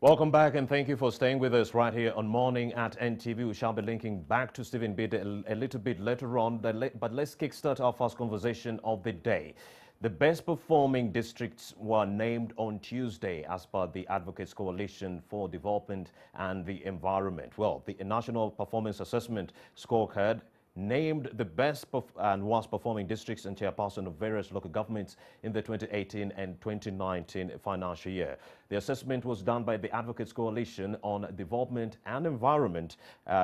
Welcome back and thank you for staying with us right here on Morning at NTV. We shall be linking back to Stephen Bid a little bit later on, but let's kickstart our first conversation of the day. The best performing districts were named on Tuesday as per the Advocates Coalition for Development and the Environment. Well, the National Performance Assessment Scorecard named the best and worst performing districts and chairperson of various local governments in the 2018 and 2019 financial year. The assessment was done by the Advocates Coalition on Development and Environment,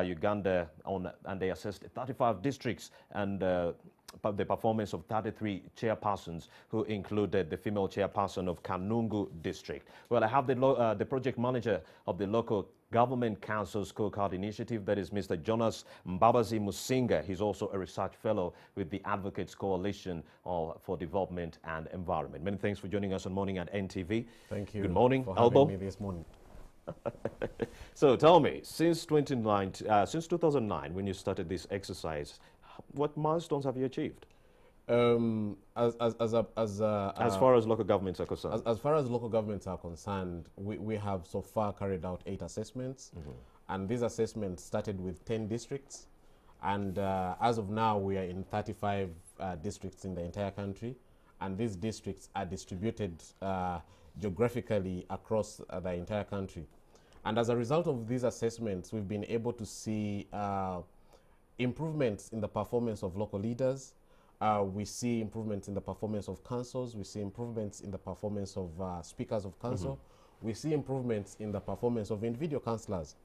Uganda, and they assessed 35 districts and the performance of 33 chairpersons, who included the female chairperson of Kanungu district. Well, I have the project manager of the Local Government Councils Scorecard initiative, that is Mr. Jonas Mbabazi Musinga. He's also a research fellow with the Advocates Coalition for Development and Environment. Many thanks for joining us on Morning at NTV. Thank you. Good morning, for Albo. having me this morning. So tell me, since 2009, when you started this exercise, what milestones have you achieved? As far as local governments are concerned? As far as local governments are concerned, we have so far carried out 8 assessments. And these assessments started with 10 districts. And as of now, we are in 35 districts in the entire country. And these districts are distributed geographically across the entire country. And as a result of these assessments, we've been able to see improvements in the performance of local leaders. We see improvements in the performance of councils. We see improvements in the performance of speakers of council. We see improvements in the performance of individual councillors.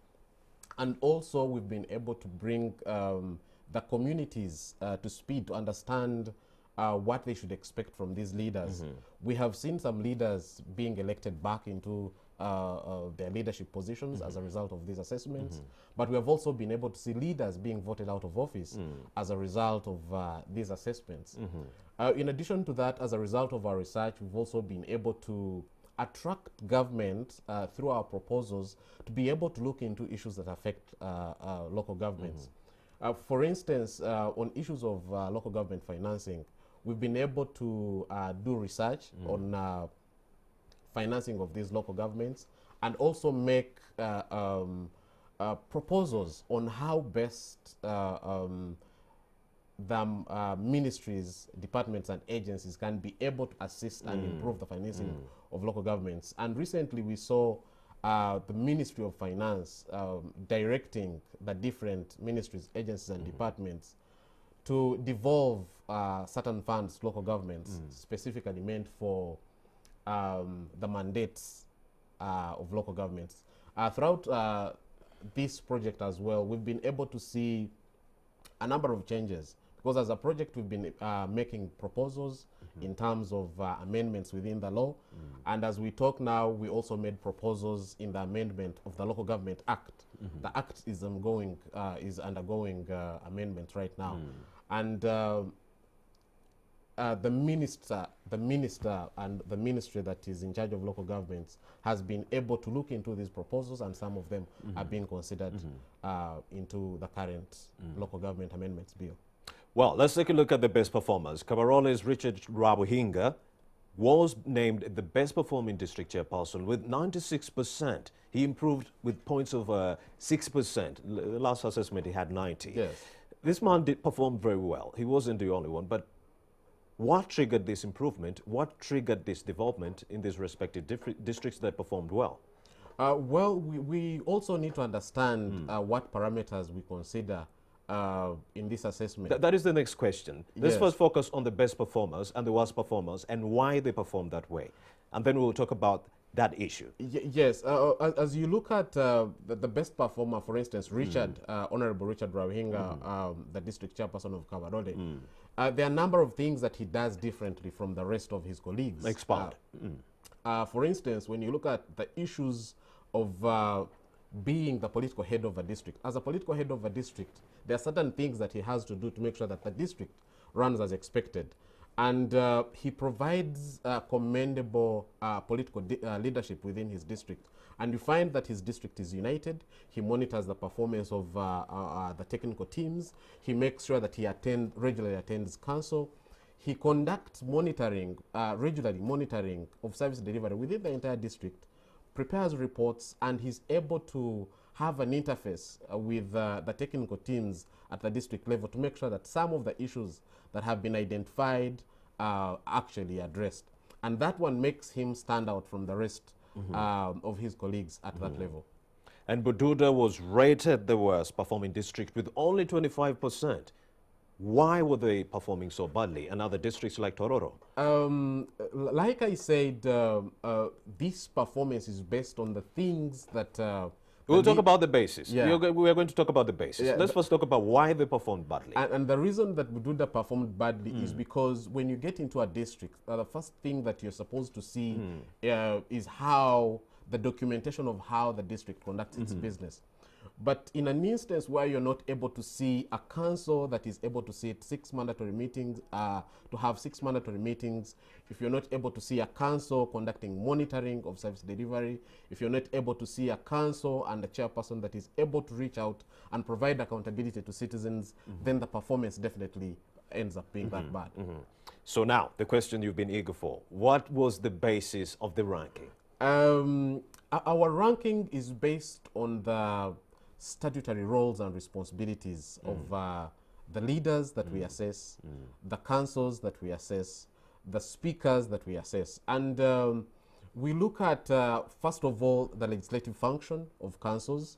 And also, we've been able to bring the communities to speed to understand what they should expect from these leaders. We have seen some leaders being elected back into their leadership positions as a result of these assessments. But we have also been able to see leaders being voted out of office as a result of these assessments. In addition to that, as a result of our research, we've also been able to attract government through our proposals to be able to look into issues that affect local governments. For instance, on issues of local government financing, we've been able to do research on financing of these local governments, and also make proposals on how best the ministries, departments, and agencies can be able to assist and improve the financing of local governments. And recently we saw the Ministry of Finance directing the different ministries, agencies, and departments to devolve certain funds to local governments, specifically meant for the mandates of local governments. Throughout this project as well, we've been able to see a number of changes, because as a project we've been making proposals in terms of amendments within the law. And as we talk now, we also made proposals in the amendment of the Local Government Act. The Act is undergoing amendment right now. And the minister and the ministry that is in charge of local governments has been able to look into these proposals, and some of them are being considered into the current local government amendments bill. Well, let's take a look at the best performers. Kabarole's Richard Rabuhinga was named the best performing district chairperson with 96%. He improved with points of 6%. The last assessment he had 90. Yes. This man did perform very well. He wasn't the only one, but what triggered this improvement? What triggered this development in these respective districts that performed well? Well, we also need to understand what parameters we consider in this assessment. That is the next question. Let's first focus on the best performers and the worst performers and why they performed that way. And then we'll talk about that issue. Yes. As you look at the best performer, for instance, Honorable Richard Rabuhinga, the district chairperson of Kabarole, there are a number of things that he does differently from the rest of his colleagues. Expound. For instance, when you look at the issues of being the political head of a district, as a political head of a district, there are certain things that he has to do to make sure that the district runs as expected. And he provides commendable political leadership within his district. And you find that his district is united. He monitors the performance of the technical teams. He makes sure that he regularly attends council. He conducts monitoring, regularly monitoring of service delivery within the entire district, prepares reports, and he's able to have an interface with the technical teams at the district level to make sure that some of the issues that have been identified are actually addressed. And that one makes him stand out from the rest of his colleagues at that level. And Bududa was rated the worst performing district with only 25%. Why were they performing so badly? And other districts like Tororo? Like I said, this performance is based on the things that... We'll talk about the basis. Yeah. We are going to talk about the basis. Yeah, Let's first talk about why they performed badly. And the reason that Bududa performed badly is because when you get into a district, the first thing that you're supposed to see is how the documentation of how the district conducts its business. But in an instance where you're not able to see a council that is able to sit 6 mandatory meetings, to have 6 mandatory meetings, if you're not able to see a council conducting monitoring of service delivery, if you're not able to see a council and a chairperson that is able to reach out and provide accountability to citizens, then the performance definitely ends up being that bad. So now, the question you've been eager for. What was the basis of the ranking? Our ranking is based on the statutory roles and responsibilities of the leaders that we assess, the councils that we assess, the speakers that we assess. And we look at, first of all, the legislative function of councils.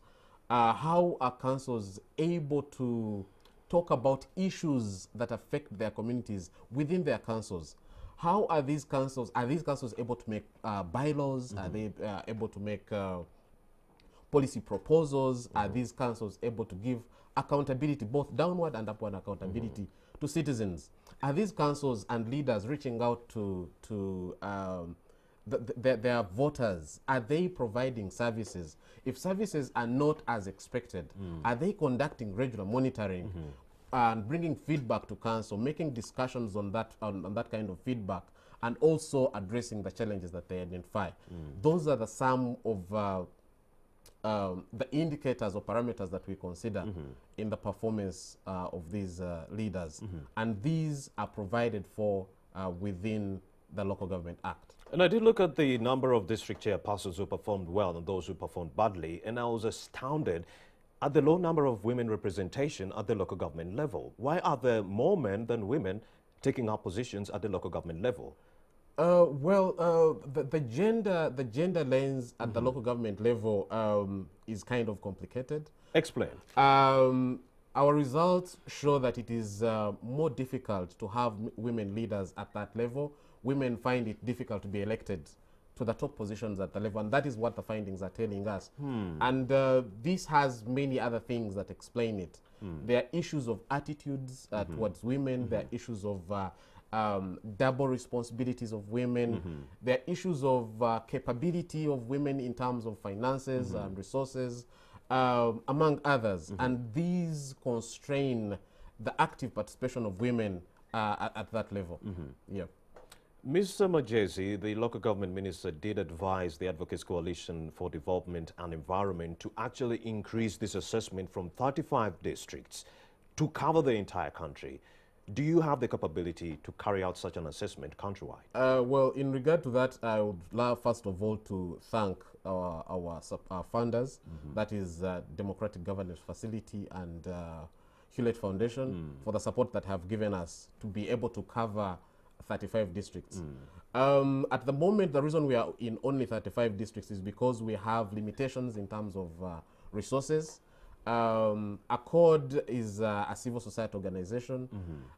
How are councils able to talk about issues that affect their communities within their councils? How are these councils able to make bylaws? Are they able to make policy proposals? Are these councils able to give accountability, both downward and upward accountability to citizens? Are these councils and leaders reaching out to their voters? Are they providing services? If services are not as expected, are they conducting regular monitoring and bringing feedback to council, making discussions on that kind of feedback, and also addressing the challenges that they identify? Those are the sum of the indicators or parameters that we consider in the performance of these leaders. And these are provided for within the Local Government Act. And I did look at the number of district chairpersons who performed well and those who performed badly, and I was astounded at the low number of women representation at the local government level. Why are there more men than women taking up positions at the local government level? The gender lens at the local government level is kind of complicated. Explain. Our results show that it is more difficult to have women leaders at that level. Women find it difficult to be elected to the top positions at the level, and that is what the findings are telling us. And this has many other things that explain it. There are issues of attitudes towards women. There are issues of double responsibilities of women. There are issues of capability of women in terms of finances and resources, among others. And these constrain the active participation of women at that level. Yeah. Mr. Majezi, the local government minister, did advise the Advocates Coalition for Development and Environment to actually increase this assessment from 35 districts to cover the entire country. Do you have the capability to carry out such an assessment countrywide? Well, in regard to that, I would love, first of all, to thank our funders, that is Democratic Governance Facility and Hewlett Foundation, for the support that have given us to be able to cover 35 districts. At the moment, the reason we are in only 35 districts is because we have limitations in terms of resources. ACODE is a civil society organization.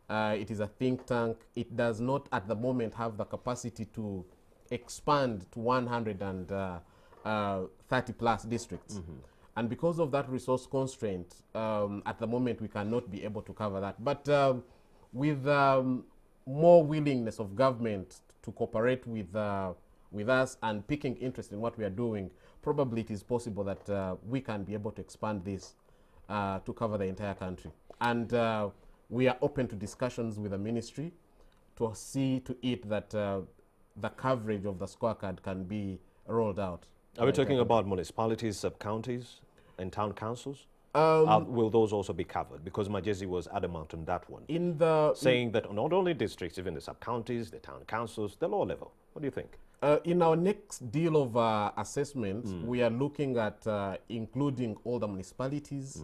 It is a think tank. It does not at the moment have the capacity to expand to 130 plus districts. And because of that resource constraint, at the moment we cannot be able to cover that. But with more willingness of government to cooperate with us and picking interest in what we are doing, probably it is possible that we can be able to expand this to cover the entire country. And we are open to discussions with the ministry to see to it that the coverage of the scorecard can be rolled out. Are we talking about municipalities, sub-counties, and town councils? Will those also be covered? Because Majezi was adamant on that one, saying that not only districts, even the sub-counties, the town councils, the lower level. What do you think? In our next deal of assessment, we are looking at including all the municipalities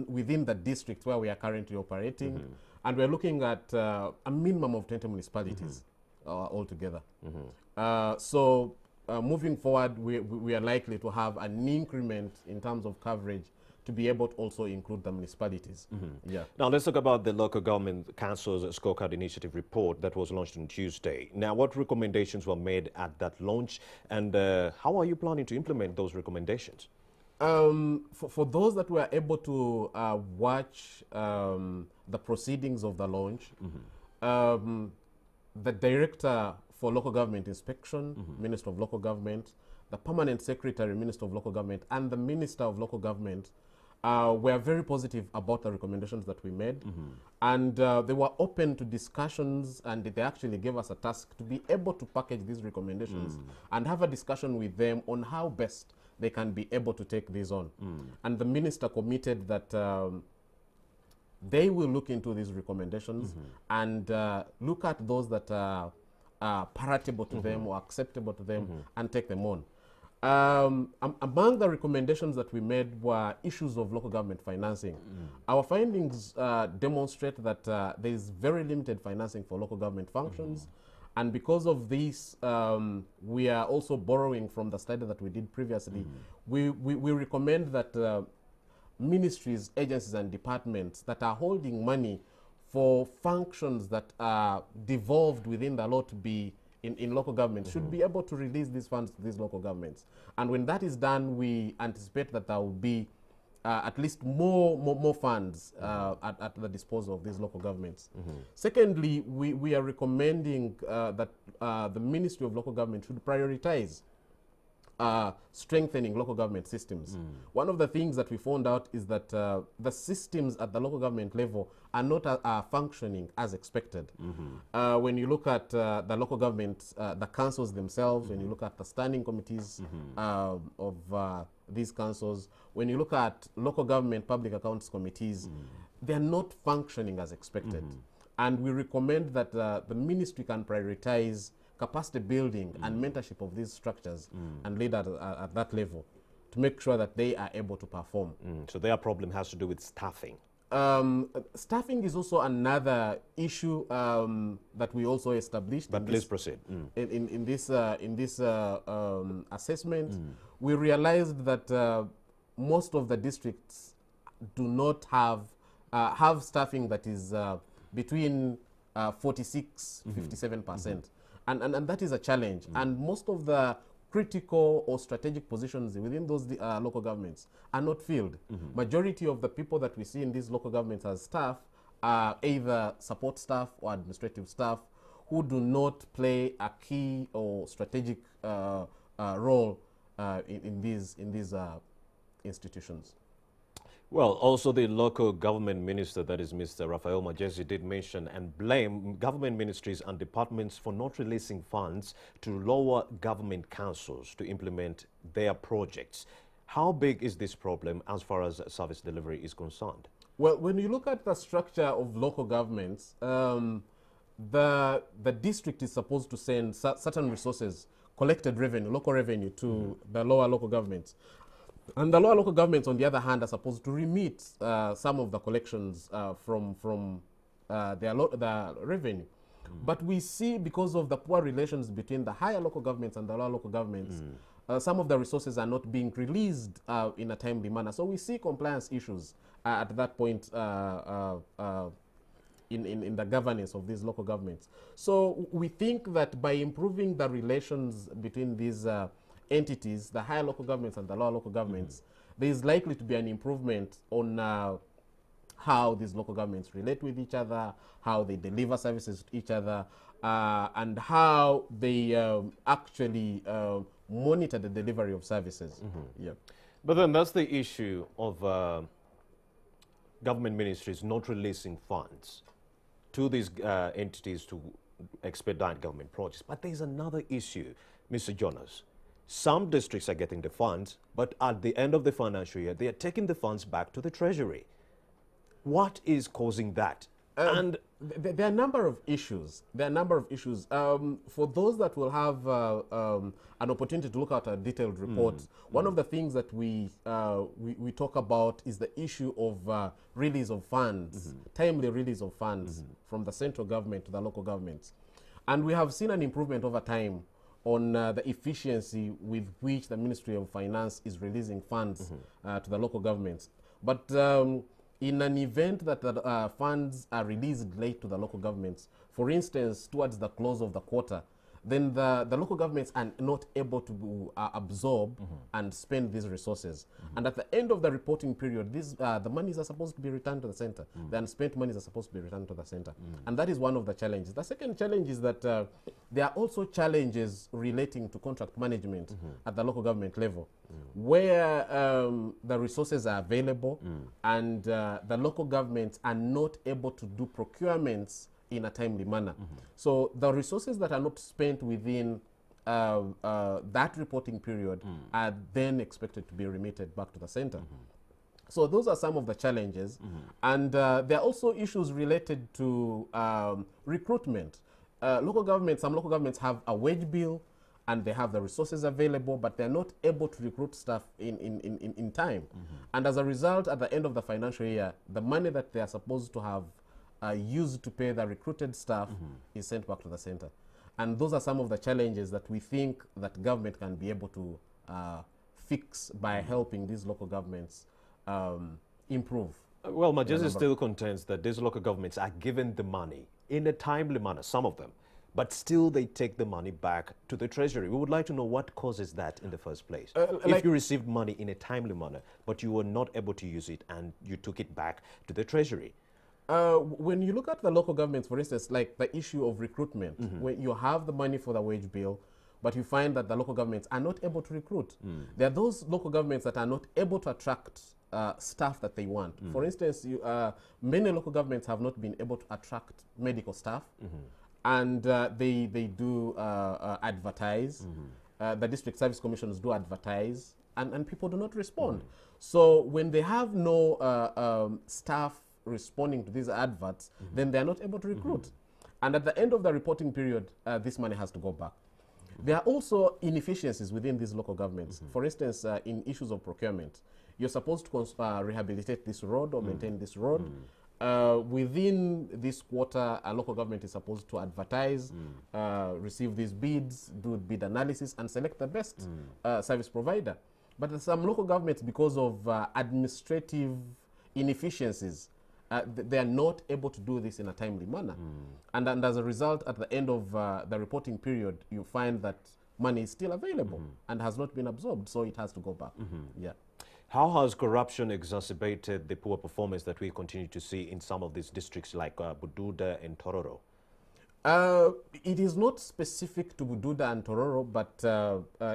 within the district where we are currently operating, and we're looking at a minimum of 20 municipalities altogether. So moving forward, we are likely to have an increment in terms of coverage to be able to also include the municipalities. Yeah. Now let's talk about the Local Government Councils Scorecard Initiative report that was launched on Tuesday. Now, what recommendations were made at that launch, and how are you planning to implement those recommendations? For those that were able to watch the proceedings of the launch, the Director for Local Government Inspection, Minister of Local Government, the Permanent Secretary, Minister of Local Government, and the Minister of Local Government were very positive about the recommendations that we made. And they were open to discussions, and they actually gave us a task to be able to package these recommendations and have a discussion with them on how best they can be able to take these on. And the Minister committed that they will look into these recommendations and look at those that are palatable to them or acceptable to them and take them on. Among the recommendations that we made were issues of local government financing. Our findings demonstrate that there is very limited financing for local government functions, and because of this, we are also borrowing from the study that we did previously. We recommend that ministries, agencies, and departments that are holding money for functions that are devolved within the law to be in local government should be able to release these funds to these local governments. And when that is done, we anticipate that there will be at least more funds at the disposal of these local governments. Secondly, we are recommending that the Ministry of Local Government should prioritize strengthening local government systems. One of the things that we found out is that the systems at the local government level are not functioning as expected. When you look at the local government, the councils themselves, when you look at the standing committees of these councils, when you look at local government public accounts committees, they're not functioning as expected. And we recommend that the ministry can prioritize capacity building and mentorship of these structures and lead at that level to make sure that they are able to perform. So their problem has to do with staffing. Staffing is also another issue that we also established. But please proceed. In this assessment, we realized that most of the districts do not have staffing that is between 46 to 57%. And that is a challenge. And most of the critical or strategic positions within those local governments are not filled. Majority of the people that we see in these local governments as staff are either support staff or administrative staff who do not play a key or strategic role in these institutions. Well, also the local government minister, that is Mr. Raphael Majesi, did mention and blame government ministries and departments for not releasing funds to lower government councils to implement their projects. How big is this problem as far as service delivery is concerned? Well, when you look at the structure of local governments, the district is supposed to send certain resources, collected revenue, local revenue, to the lower local governments. And the lower local governments, on the other hand, are supposed to remit some of the collections from their revenue. But we see, because of the poor relations between the higher local governments and the lower local governments, some of the resources are not being released in a timely manner. So we see compliance issues at that point in the governance of these local governments. So we think that by improving the relations between these entities, the higher local governments and the lower local governments, there is likely to be an improvement on how these local governments relate with each other, how they deliver services to each other, and how they actually monitor the delivery of services. Yeah. But then that's the issue of government ministries not releasing funds to these entities to expedite government projects. But there's another issue, Mr. Jonas. Some districts are getting the funds, but at the end of the financial year, they are taking the funds back to the Treasury. What is causing that? And there are a number of issues. For those that will have an opportunity to look at a detailed report, one of the things that we talk about is the issue of release of funds, timely release of funds from the central government to the local governments. And we have seen an improvement over time on the efficiency with which the Ministry of Finance is releasing funds to the local governments. But in an event that the funds are released late to the local governments, for instance, towards the close of the quarter, then the local governments are not able to absorb and spend these resources. And at the end of the reporting period, the monies are supposed to be returned to the center. The unspent monies are supposed to be returned to the center. And that is one of the challenges. The second challenge is that there are also challenges relating to contract management at the local government level, where the resources are available and the local governments are not able to do procurements in a timely manner. So the resources that are not spent within that reporting period are then expected to be remitted back to the center. So those are some of the challenges. And there are also issues related to recruitment. Some local governments have a wage bill and they have the resources available, but they're not able to recruit staff in time. And as a result, at the end of the financial year, the money that they are supposed to have used to pay the recruited staff is sent back to the center. And those are some of the challenges that we think that government can be able to fix by helping these local governments improve. Well, Majesty still contends that these local governments are given the money in a timely manner, some of them, but still they take the money back to the treasury. We would like to know what causes that in the first place. If you received money in a timely manner, but you were not able to use it and you took it back to the treasury. When you look at the local governments, for instance, like the issue of recruitment, when you have the money for the wage bill, but you find that the local governments are not able to recruit. There are those local governments that are not able to attract staff that they want. For instance, many local governments have not been able to attract medical staff, and they do advertise. The district service commissions do advertise, and people do not respond. So when they have no staff responding to these adverts, then they are not able to recruit. And at the end of the reporting period, this money has to go back. There are also inefficiencies within these local governments. For instance, in issues of procurement, you're supposed to rehabilitate this road or maintain this road. Within this quarter, a local government is supposed to advertise, receive these bids, do bid analysis, and select the best service provider. But some local governments, because of administrative inefficiencies, they are not able to do this in a timely manner. And as a result, at the end of the reporting period, you find that money is still available and has not been absorbed, so it has to go back. Yeah. How has corruption exacerbated the poor performance that we continue to see in some of these districts like Bududa and Tororo? It is not specific to Bududa and Tororo, but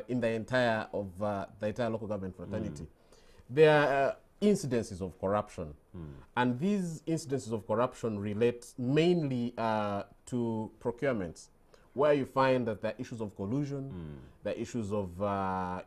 in the entire local government fraternity. There are incidences of corruption. And these incidences of corruption relate mainly to procurements, where you find that there are issues of collusion, there are issues of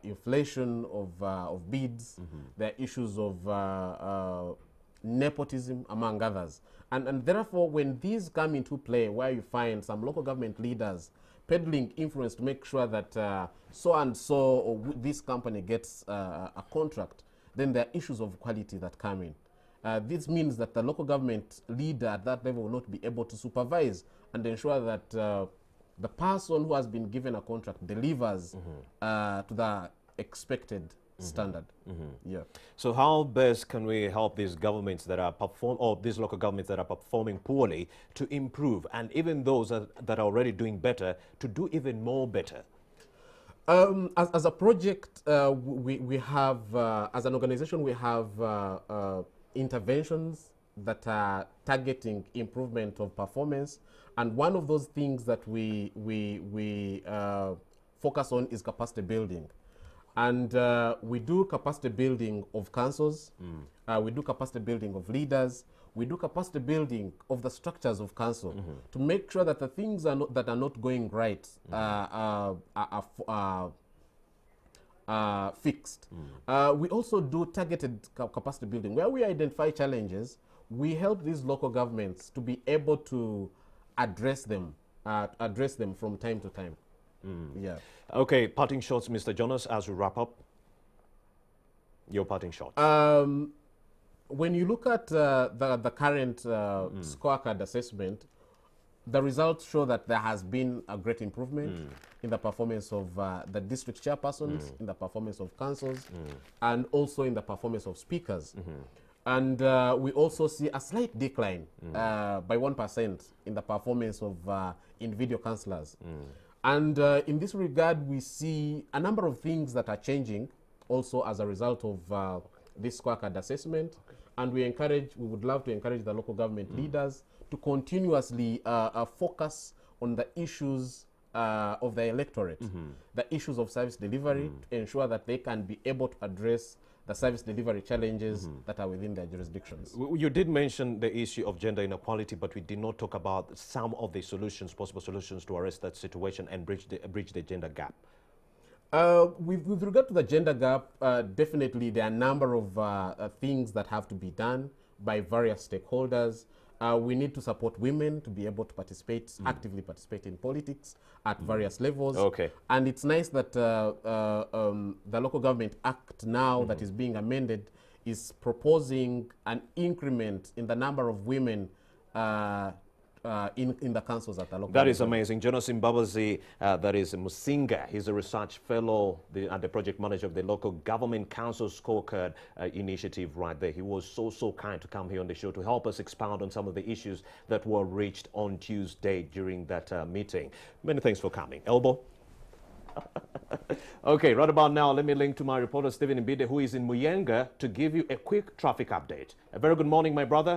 inflation of bids, there are issues of nepotism, among others. And therefore, when these come into play, where you find some local government leaders peddling influence to make sure that so-and-so or this company gets a contract, then there are issues of quality that come in. This means that the local government leader at that level will not be able to supervise and ensure that the person who has been given a contract delivers to the expected standard. Yeah. So how best can we help these governments that are these local governments that are performing poorly to improve, and even those that are already doing better to do even more better? As a project, we have, as an organization, we have interventions that are targeting improvement of performance. And one of those things that we focus on is capacity building. And we do capacity building of councils, we do capacity building of leaders, we do capacity building of the structures of council to make sure that the things that are not going right fixed. We also do targeted capacity building, where we identify challenges, we help these local governments to be able to address them from time to time. Yeah. Okay, parting shots, Mr. Jonas, as we wrap up. Your parting shots. When you look at the current scorecard assessment, the results show that there has been a great improvement in the performance of the district chairpersons, in the performance of councils, and also in the performance of speakers. And we also see a slight decline by 1% in the performance of individual councillors. And in this regard, we see a number of things that are changing also as a result of this scorecard assessment. And we would love to encourage the local government leaders to continuously focus on the issues of the electorate, the issues of service delivery, to ensure that they can be able to address the service delivery challenges that are within their jurisdictions. You did mention the issue of gender inequality, but we did not talk about some of the solutions, possible solutions to arrest that situation and bridge the gender gap. With regard to the gender gap, definitely there are a number of things that have to be done by various stakeholders. We need to support women to be able to participate, actively participate in politics at various levels. Okay. And it's nice that the Local Government Act now that is being amended is proposing an increment in the number of women in the councils at the local. That is amazing. Jonas Mbabazi, that is Musinga. He's a research fellow and the project manager of the Local Government Councils Scorecard initiative right there. He was so kind to come here on the show to help us expound on some of the issues that were reached on Tuesday during that meeting. Many thanks for coming. Elbow. Okay, right about now, let me link to my reporter, Stephen Mbide, who is in Muyenga, to give you a quick traffic update. A very good morning, my brother.